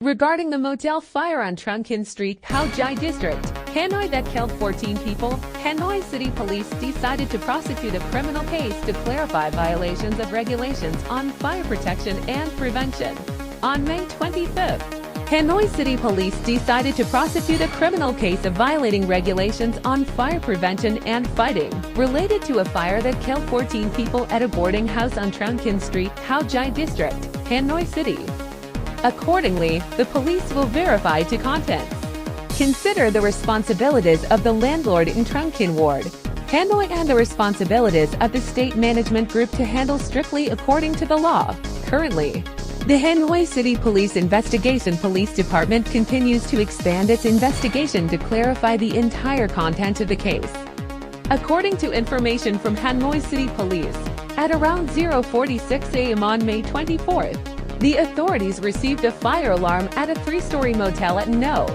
Regarding the motel fire on Trung Kinh Street, Cau Giay district, Hanoi that killed 14 people, Hanoi City Police decided to prosecute a criminal case to clarify violations of regulations on fire protection and prevention. On May 25th, Hanoi City Police decided to prosecute a criminal case of violating regulations on fire prevention and fighting, related to a fire that killed 14 people at a boarding house on Trung Kinh Street, Cau Giay district, Hanoi City. Accordingly, the police will verify to contents. Consider the responsibilities of the landlord in Trung Kinh Ward, Hanoi, and the responsibilities of the state management group to handle strictly according to the law. Currently, the Hanoi City Police Investigation Police Department continues to expand its investigation to clarify the entire content of the case. According to information from Hanoi City Police, at around 0:46 a.m. on May 24th, the authorities received a fire alarm at a 3-story motel at No.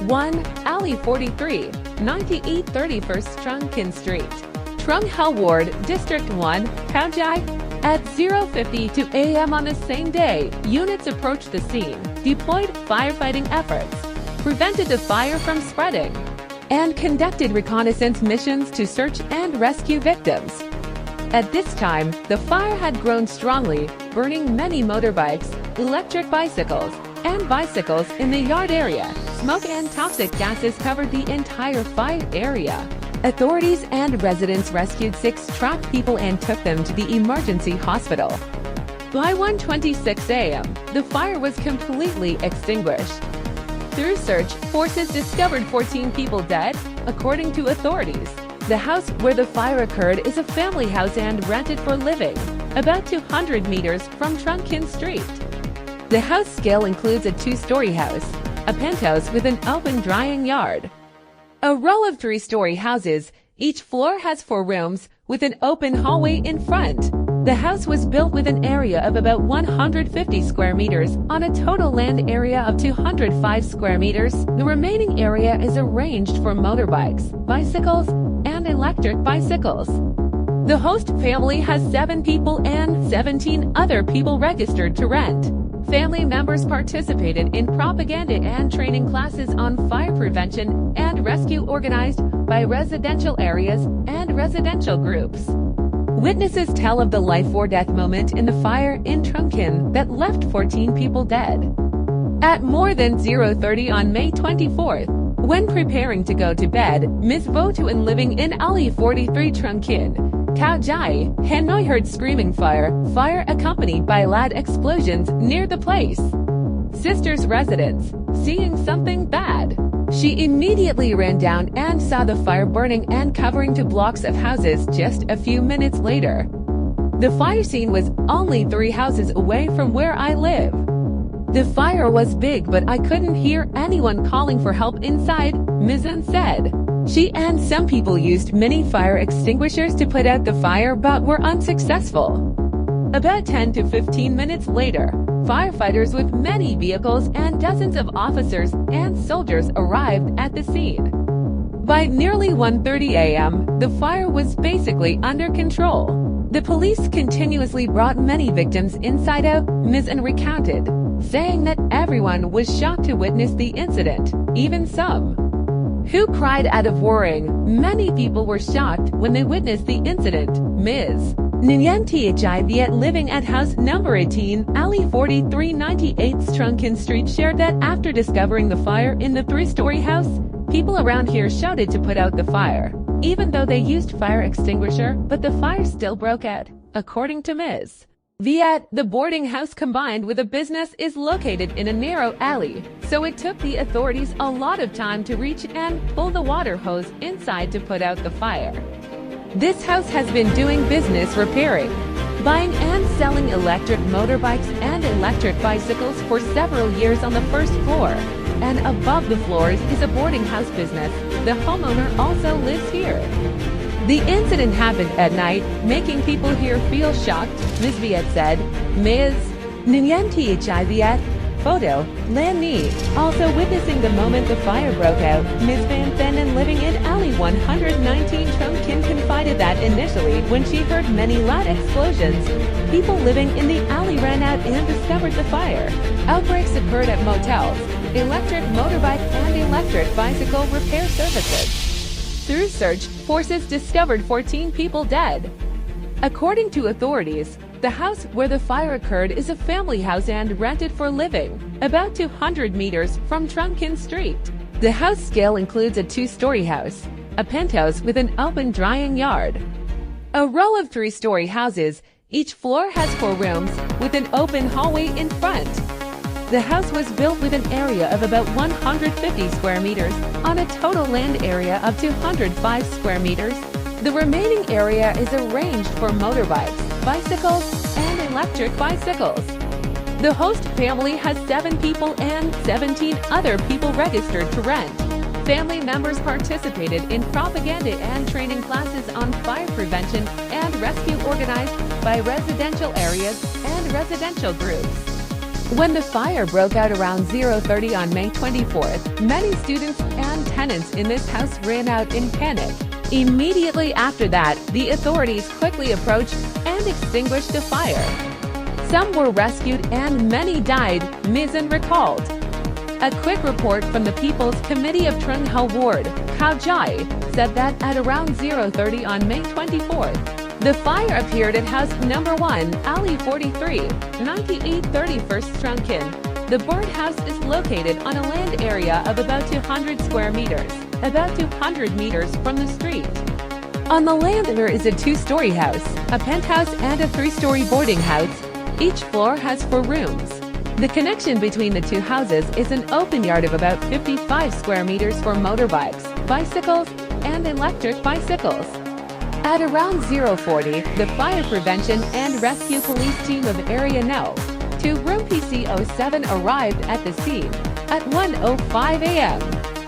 1, Alley 43, 9831st Trung Kinh Street, Trung Hel Ward, District 1, Cau Giay. At 0:52 a.m. on the same day, units approached the scene, deployed firefighting efforts, prevented the fire from spreading, and conducted reconnaissance missions to search and rescue victims. At this time, the fire had grown strongly, burning many motorbikes, electric bicycles, and bicycles in the yard area. Smoke and toxic gases covered the entire fire area. Authorities and residents rescued 6 trapped people and took them to the emergency hospital. By 1:26 a.m., the fire was completely extinguished. Through search, forces discovered 14 people dead, according to authorities. The house where the fire occurred is a family house and rented for living, about 200 meters from Trung Kinh Street. The house scale includes a 2-story house, a penthouse with an open drying yard, a row of 3-story houses. Each floor has 4 rooms, with an open hallway in front. The house was built with an area of about 150 square meters on a total land area of 205 square meters. The remaining area is arranged for motorbikes, bicycles, and electric bicycles. The host family has 7 people and 17 other people registered to rent. Family members participated in propaganda and training classes on fire prevention and rescue organized by residential areas and residential groups. Witnesses tell of the life-or-death moment in the fire in Trung Kinh that left 14 people dead. At more than 0:30 on May 24th, when preparing to go to bed, Ms. Vo Tuan living in Alley 43 Trung Kinh, Cau Giay, Hanoi heard screaming fire accompanied by loud explosions near the place. Sister's residence, seeing something bad. She immediately ran down and saw the fire burning and covering 2 blocks of houses just a few minutes later. The fire scene was only 3 houses away from where I live. The fire was big, but I couldn't hear anyone calling for help inside, Ms. N said. She and some people used mini fire extinguishers to put out the fire but were unsuccessful. About 10 to 15 minutes later, firefighters with many vehicles and dozens of officers and soldiers arrived at the scene. By nearly 1:30 a.m., the fire was basically under control. The police continuously brought many victims inside out, Ms. N recounted, saying that everyone was shocked to witness the incident, even some who cried out of worrying. Many people were shocked when they witnessed the incident. Ms. Nguyen Thi Viet living at house number 18, Alley 43 98th Trung Kinh Street shared that after discovering the fire in the 3-story house, people around here shouted to put out the fire, even though they used fire extinguisher, but the fire still broke out. According to Ms. Viet, the boarding house combined with a business is located in a narrow alley, so it took the authorities a lot of time to reach and pull the water hose inside to put out the fire. This house has been doing business repairing, buying and selling electric motorbikes and electric bicycles for several years on the 1st floor, and above the floors is a boarding house business. The homeowner also lives here. The incident happened at night, making people here feel shocked, Ms. Viet said. Ms. Nguyen Thi Viet, photo, Lan Ni, also witnessing the moment the fire broke out. Ms. Van Thenen living in Alley 119 Trung Kinh confided stated that initially, when she heard many loud explosions, people living in the alley ran out and discovered the fire. Outbreaks occurred at motels, electric motorbike and electric bicycle repair services. Through search, forces discovered 14 people dead. According to authorities, the house where the fire occurred is a family house and rented for living, about 200 meters from Trung Kinh Street. The house scale includes a 2-story house, a penthouse with an open drying yard, a row of 3-story houses. Each floor has 4 rooms with an open hallway in front. The house was built with an area of about 150 square meters on a total land area of 205 square meters. The remaining area is arranged for motorbikes, bicycles, and electric bicycles. The host family has 7 people and 17 other people registered to rent. Family members participated in propaganda and training classes on fire prevention and rescue organized by residential areas and residential groups. When the fire broke out around 0:30 on May 24th, many students and tenants in this house ran out in panic. Immediately after that, the authorities quickly approached and extinguished the fire. Some were rescued and many died, Mizan recalled. A quick report from the People's Committee of Trung Ho Ward, Cau Giay, said that at around 0:30 on May 24th, the fire appeared at house number 1, Alley 43, 9831st Trung Kinh. The burned house is located on a land area of about 200 square meters, about 200 meters from the street. On the land there is a 2-story house, a penthouse and a 3-story boarding house. Each floor has 4 rooms. The connection between the 2 houses is an open yard of about 55 square meters for motorbikes, bicycles, and electric bicycles. At around 0:40, the Fire Prevention and Rescue Police team of Area No. 2 Room PC07 arrived at the scene. At 1:05 a.m.,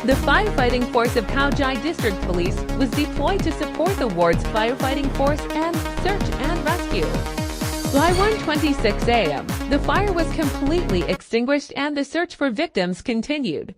the firefighting force of Cau Giay District Police was deployed to support the ward's firefighting force and search and rescue. By 1:26 a.m., the fire was completely extinguished and the search for victims continued.